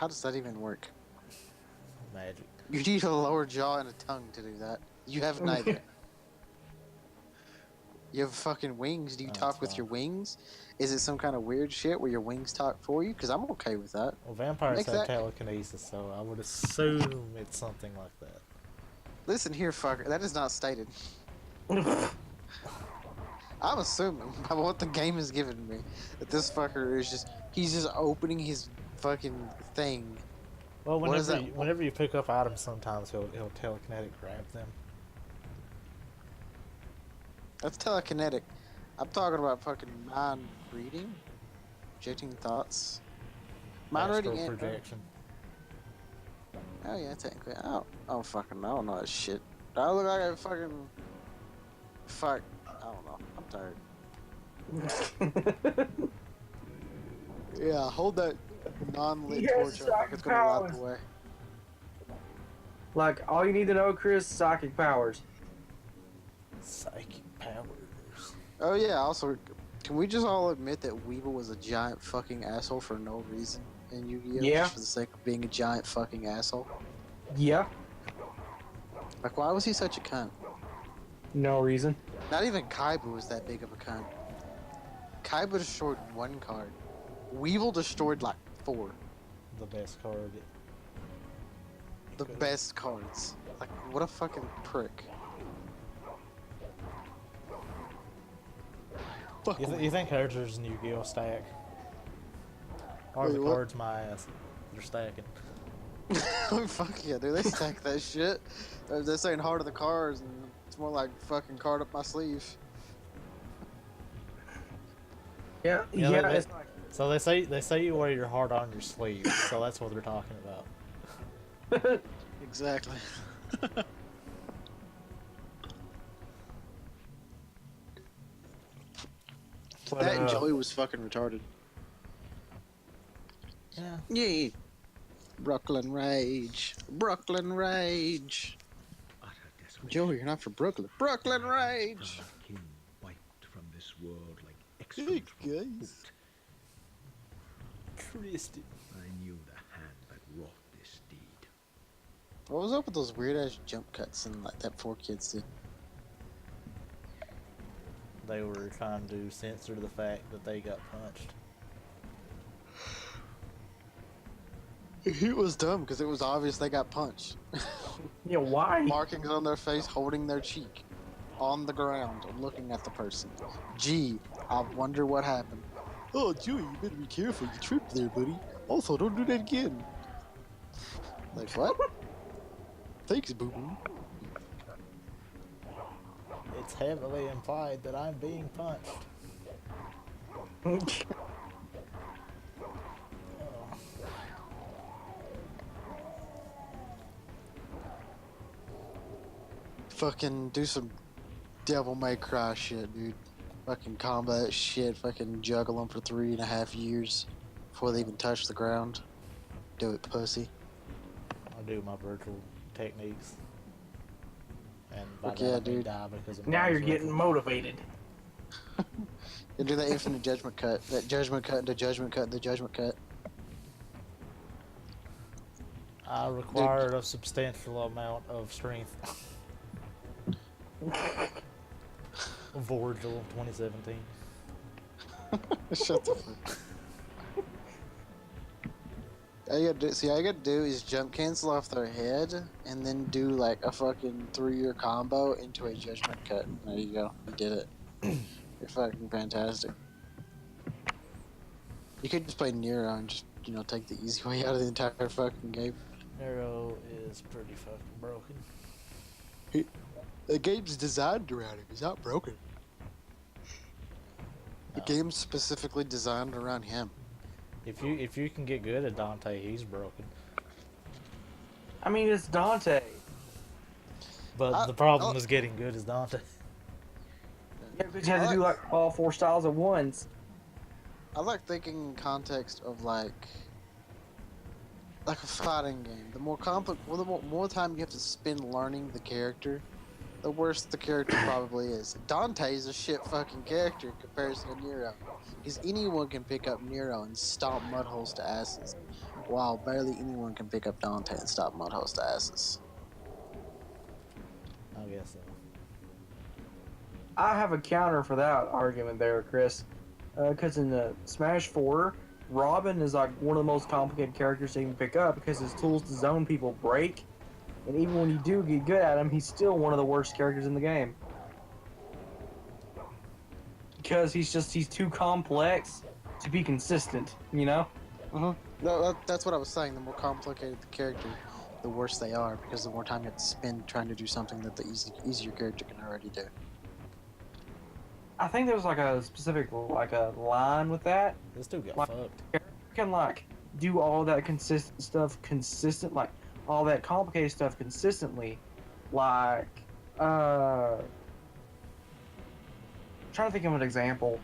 How does that even work? Magic. You need a lower jaw and a tongue to do that. You have neither. You have fucking wings. Do you talk with your wings? Is it some kind of weird shit where your wings talk for you? Because I'm okay with that. Well, vampires have telekinesis, so I would assume it's something like that. Listen here, fucker. That is not stated. I'm assuming by what the game has given me that this fucker is just—he's just opening his fucking thing. Well, whenever you pick up items, sometimes he'll telekinetic grab them. That's telekinetic. I'm talking about fucking mind reading, projecting thoughts, mind reading, and projection. Oh yeah, technically. Oh fucking, I don't know that shit. I look like a fucking fuck. I don't know. I'm tired. Yeah, hold that non-lit torch up like it's gonna light the way. Like, all you need to know, Chris, psychic powers. Psychic powers. Oh yeah, also, can we just all admit that Weevil was a giant fucking asshole for no reason in Yu-Gi-Oh? Yeah. Just for the sake of being a giant fucking asshole? Yeah. Like, why was he such a cunt? No reason. Not even Kaiba was that big of a cunt. Kaiba destroyed one card. Weevil destroyed like 4. The best card. The best cards. Like, what a fucking prick. Fuck. You think characters in Yu-Gi-Oh stack? Or the cards my ass. They're stacking. Oh, fuck yeah, dude. They stack that shit. This ain't Heart of the Cards, and it's more like fucking card up my sleeve. Yeah, it's like... So they say you wear your heart on your sleeve, so that's what they're talking about. Exactly. That and Joey was fucking retarded. Yeah. Yeah. Brooklyn Rage. Brooklyn Rage. Joey, you're not from Brooklyn. Brooklyn Rage. Kin wiped from this world like Hey guys. Tristan. I knew the hand that wrought this deed. What was up with those weird ass jump cuts and like that 4 kids did? They were trying to censor the fact that they got punched. It was dumb because it was obvious they got punched. Yeah, why? Markings on their face, holding their cheek on the ground and looking at the person. Gee, I wonder what happened. Oh, Joey, you better be careful. You tripped there, buddy. Also, don't do that again. Like, what? Thanks, boo-boo. It's heavily implied that I'm being punched. Fucking do some Devil May Cry shit, dude. Fucking combat shit. Fucking juggle them for 3.5 years before they even touch the ground. Do it, pussy. I do my virtual techniques. And by Fuck that yeah, I mean dude. die because of Now you're getting motivated. And do that infinite judgment cut. That judgment cut into judgment cut into judgment cut. I required a substantial amount of strength. Vorgil 2017. Shut the fuck. All you gotta do is jump cancel off their head and then do like a fucking 3-year combo into a judgment cut. There you go. You did it. You're fucking fantastic. You could just play Nero and just, you know, take the easy way out of the entire fucking game. Nero is pretty fucking broken. The game's designed around him. He's not broken. The game's specifically designed around him. If you can get good at Dante, he's broken. I mean, it's Dante. But the problem is getting good as Dante. Yeah, because you have to do like all 4 styles at once. I like thinking in context of like a fighting game. The more more time you have to spend learning the character, the worse the character probably is. Dante is a shit fucking character in comparison to Nero. Because anyone can pick up Nero and stomp mud holes to asses. while barely anyone can pick up Dante and stop Mudhost asses. I guess so. I have a counter for that argument there, Chris. Because in the Smash 4, Robin is like one of the most complicated characters to even pick up because his tools to zone people break. And even when you do get good at him, he's still one of the worst characters in the game. Because he's too complex to be consistent, you know? No, that's what I was saying. The more complicated the character, the worse they are, because the more time you have to spend trying to do something that the easier character can already do. I think there's like a specific like a line with that. This dude got Like, fucked. you can like do all that consistent stuff like all that complicated stuff consistently, like trying to think of an example.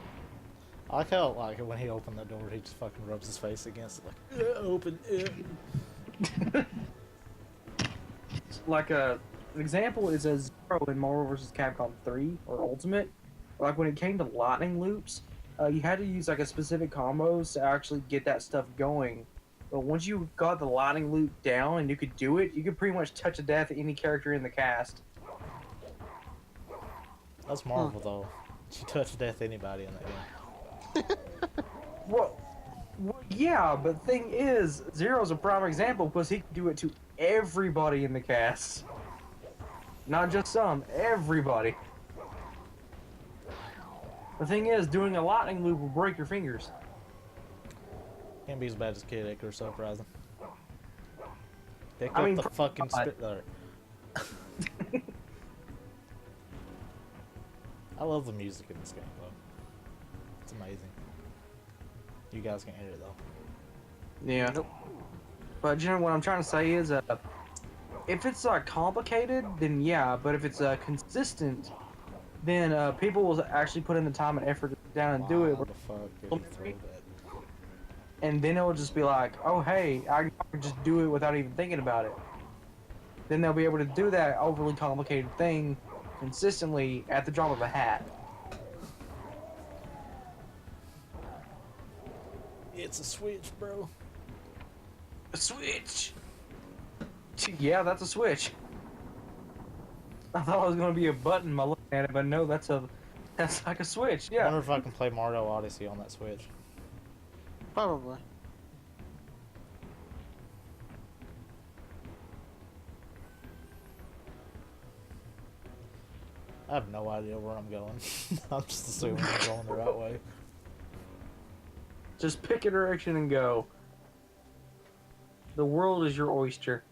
I like how when he opened the door, he just fucking rubs his face against it, like open. Like an example is a Zero in Marvel vs. Capcom 3 or Ultimate. Like when it came to lightning loops, you had to use like a specific combos to actually get that stuff going. But once you got the lightning loop down and you could do it, you could pretty much touch a death any character in the cast. That's Marvel though. She touched death anybody in that game. Well, yeah, but the thing is, Zero's a prime example because he can do it to everybody in the cast. Not just some, everybody. The thing is, doing a lightning loop will break your fingers. Can't be as bad as Kid Icarus, so surprising. Pick I up mean, the fucking spit there. I love the music in this game though. It's amazing. You guys can hear it though. Yeah. Nope. But you know what I'm trying to say is, if it's complicated, then yeah. But if it's consistent, then people will actually put in the time and effort to sit down and do it. Why the fuck did he throw that? And then it'll just be like, oh hey, I can just do it without even thinking about it. Then they'll be able to do that overly complicated thing consistently at the drop of a hat. It's a switch, bro. A switch. Yeah, that's a switch. I thought it was gonna be a button by looking at it, but no, that's like a switch. I Yeah. wonder if I can play Mario Odyssey on that switch. Probably. I have no idea where I'm going. I'm just assuming I'm going the right way. Just pick a direction and go. The world is your oyster.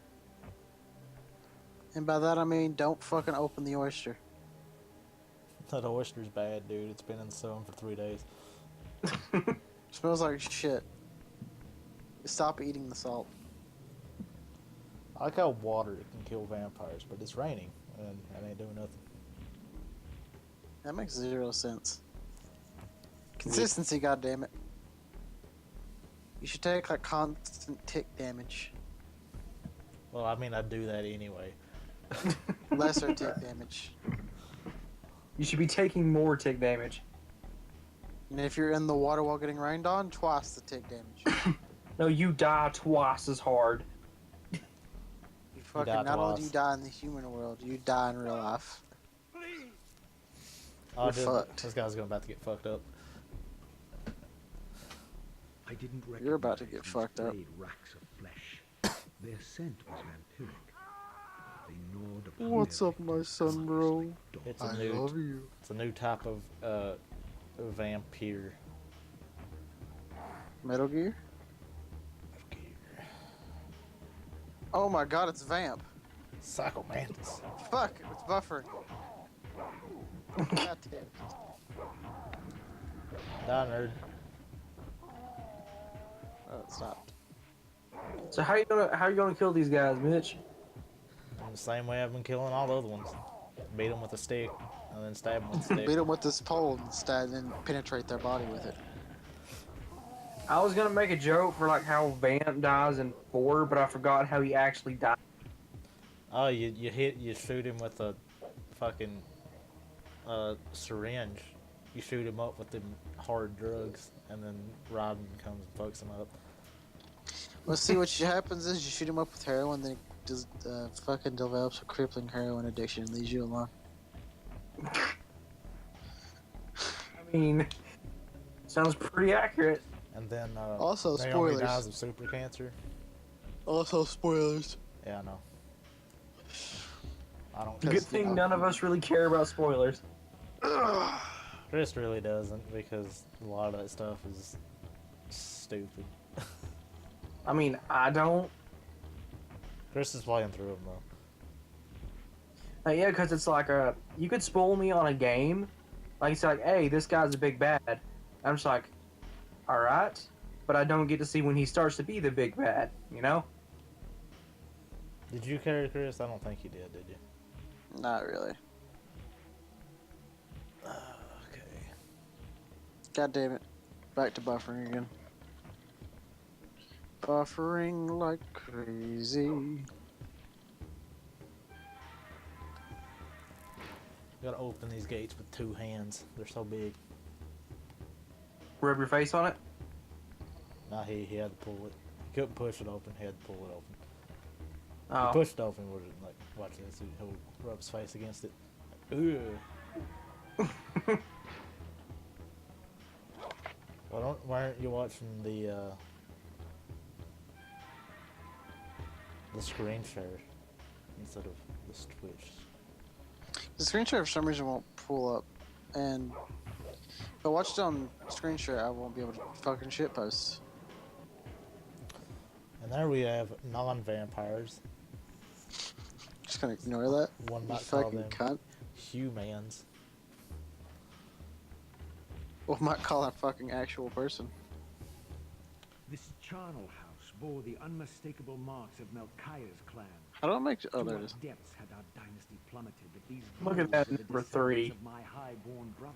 And by that I mean, don't fucking open the oyster. That oyster's bad, dude. It's been in the sun for 3 days. Smells like shit. Stop eating the salt. I like how water can kill vampires, but it's raining, and that ain't doing nothing. That makes 0 sense. Consistency, goddammit. You should take like constant tick damage. Well, I mean, I do that anyway. Lesser tick damage. You should be taking more tick damage. And if you're in the water while getting rained on, twice the tick damage. No, you die twice as hard. You fucking, die not only do twice. you die in the human world, you die in real life. Oh, You're dude, fucked. this guy's about to get fucked up. I didn't You're about to recognize get these fucked up. flayed racks of flesh. Their scent was vampiric. They gnawed upon What's their up, my victims' son, eyes bro? like dogs. It's I a new, love you. it's a new type of vampire. Metal Gear? Oh my god, it's Vamp. Psycho Mantis. Fuck, it's buffering. God damn. Die, nerd. Oh, it stopped. So how you gonna kill these guys, Mitch? In the same way I've been killing all the other ones. Beat them with a stick, and then stab them with a stick. Beat them with this pole instead and then penetrate their body with it. I was gonna make a joke for like how Vamp dies in 4, but I forgot how he actually died. Oh, you shoot him with a fucking syringe. You shoot him up with them hard drugs, and then Robin comes and fucks him up. Well, see what happens is you shoot him up with heroin, then he just fucking develops a crippling heroin addiction and leaves you alone. I mean, sounds pretty accurate. And then Also, Naomi spoilers. dies of super cancer. Also, spoilers. Yeah, I know. I don't. Good thing none of us really care about spoilers. Chris really doesn't, because a lot of that stuff is stupid. I mean, I don't. Chris is playing through them though. Yeah, because it's like you could spoil me on a game. Like, it's like, hey, this guy's a big bad. I'm just like, alright. But I don't get to see when he starts to be the big bad, you know? Did you carry Chris? I don't think you did you? Not really. Okay. God damn it. Back to buffering again. Buffering like crazy. You gotta open these gates with 2 hands. They're so big. Rub your face on it. Nah, he had to pull it. He couldn't push it open. He had to pull it open. Oh. He pushed it open. Would like watch this? He'll rub his face against it. Ugh. Why aren't you watching the screen share instead of the Twitch? The screen share for some reason won't pull up, and if I watch it on screen share, I won't be able to fucking shit post. And there we have non-vampires. Just gonna ignore that. One You might call fucking them cunt. humans. Or might call a fucking actual person. This charnel house bore the unmistakable marks of Melchiah's clan. How do I make? Oh, To there it what is. depths had our dynasty plummeted that these Look at ghouls that were the number descendants 3. of my high-born brother?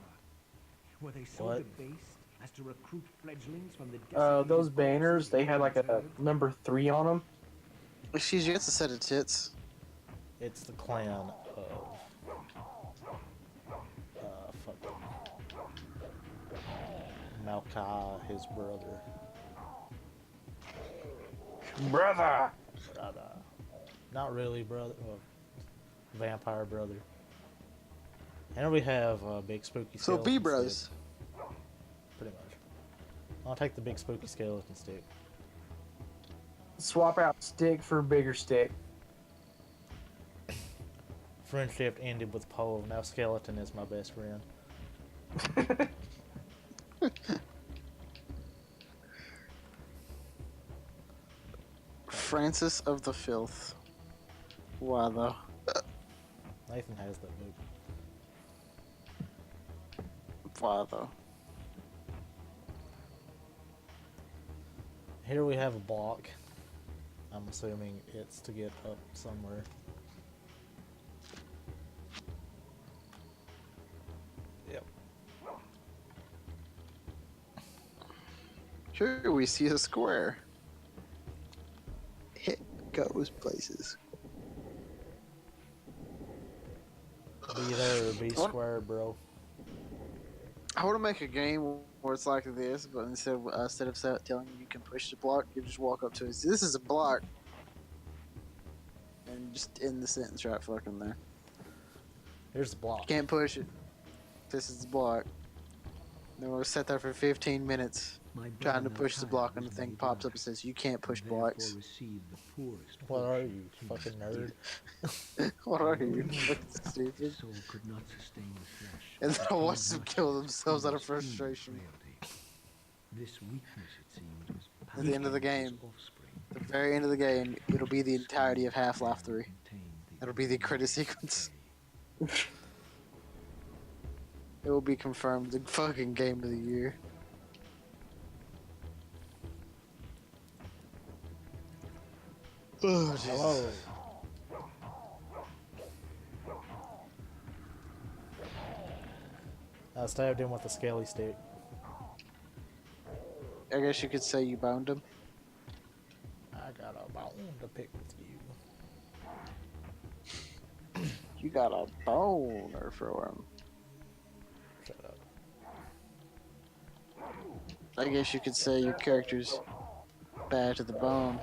Were they so What? debased as to recruit fledglings from the Those desiccated banners, they had like a reserve? number 3 on them. Excuse you, it's a set of tits. It's the clan of fuck Malkai, his brother. Brother! Not really brother. Well, vampire brother. And we have big spooky. So B skeleton bros. stick. Pretty much. I'll take the big spooky skeleton stick. Swap out stick for bigger stick. Friendship ended with Poe. Now skeleton is my best friend. Francis of the Filth. Why though? Nathan has that book. Why though? Here we have a block. I'm assuming it's to get up somewhere. Yep. Here we see a square. It goes places. Be there or be square, bro. I want to make a game where it's like this, but instead of telling you can push the block, you just walk up to it. This is a block, and just end the sentence right fucking there. Here's the block. Can't push it. This is the block. Then we'll sit there for 15 minutes My trying to brother push the Melchiah block, and was the thing made pops up and rash, says you can't push and therefore blocks. received the poorest What are portion you, of fucking king's nerd? gift. What are you? Fucking His stupid. soul could not sustain the flesh. And but then he watch was them not kill themselves out of experienced in frustration. frailty. This weakness, it seemed, was At the end of the passed on to his game. offspring. At the very end of the game, it'll be the entirety of Screams Half-Life 3. contained It'll be the credit sequence. It will be confirmed the fucking game of the year. Oh, Jesus. Hello. I stabbed him with a scaly stick. I guess you could say you bound him. I got a bone to pick with you. You got a boner for him. Shut up. I guess you could say your character's bad to the bone.